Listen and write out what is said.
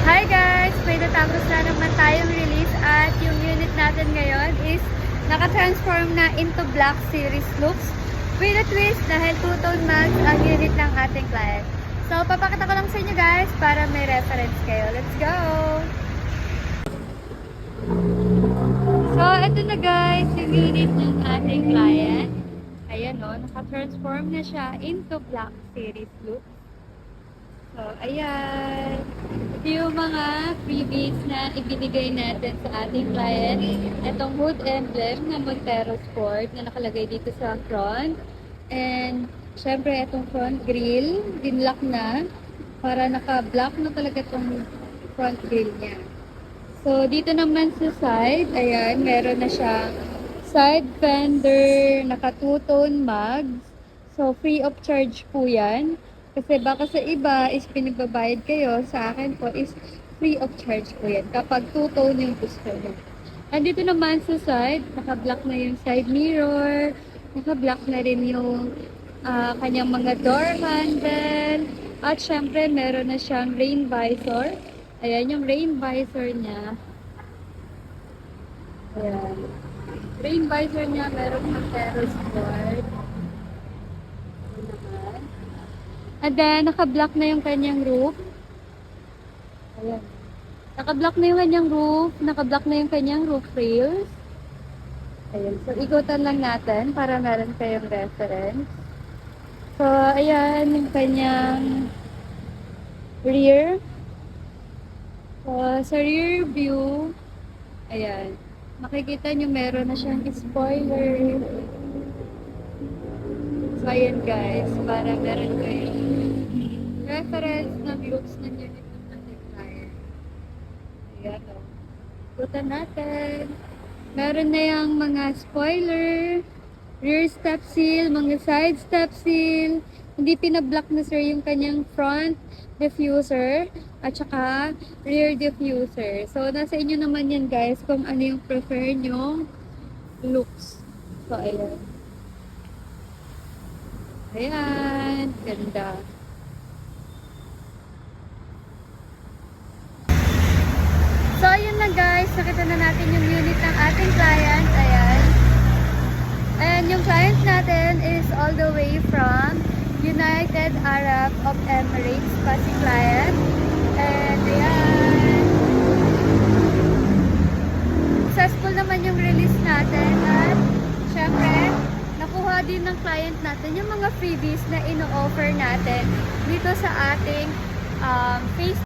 Hi guys! May natapos na naman tayong release at yung unit natin ngayon is naka-transform na into Black Series looks with a twist dahil two-tone mags ang unit ng ating client. So, papakita ko lang sa inyo guys para may reference kayo. Let's go! So, ito na guys yung unit ng ating client. Ayan o, naka-transform na siya into Black Series looks. So, ayan. Ito yung mga freebies na ibinigay natin sa ating client. Itong hood emblem na Montero Sport na nakalagay dito sa front. And, syempre, itong front grille, dinlock na. Para naka-block na talaga itong front grille niya. So, dito naman sa side, ayan, meron na siyang side fender, naka two-tone mags. So, free of charge po yan. Kasi baka sa iba is pinagbabayad kayo, sa akin po is free of charge po yan kapag two-tone yung gusto nyo. And dito naman sa side, naka-block na yung side mirror, naka-block na rin yung kanyang mga door handle, at syempre meron na siyang rain visor. Ayan yung rain visor niya. Ayan. Rain visor niya, meron Montero Sport. And then, naka-block na yung kanyang roof. Ayan. Naka-block na yung kanyang roof. Naka-block na yung kanyang roof rails. Ayan. So, ikutan lang natin para meron kayong reference. So, ayan yung kanyang rear. So, sa rear view, ayan. Makikita nyo meron na siyang spoiler. So, ayan guys, para meron kayong reference ng looks ng unit ng ating client. Ayan o. Ikutan natin. Meron na yung mga spoiler, rear step seal, mga side step seal. Hindi pinablock na sir yung kanyang front diffuser at saka rear diffuser. So, nasa inyo naman yan guys kung ano yung prefer nyong looks. So, ayan. Ayan, ganda. So, ayun na guys. Nakita na natin yung unit ng ating client. Ayan. And yung client natin is all the way from United Arab of Emirates pa si client. And ayan. Successful naman yung release natin. At syempre, nakuha din ng client natin yung mga freebies na ino-offer natin dito sa ating Facebook.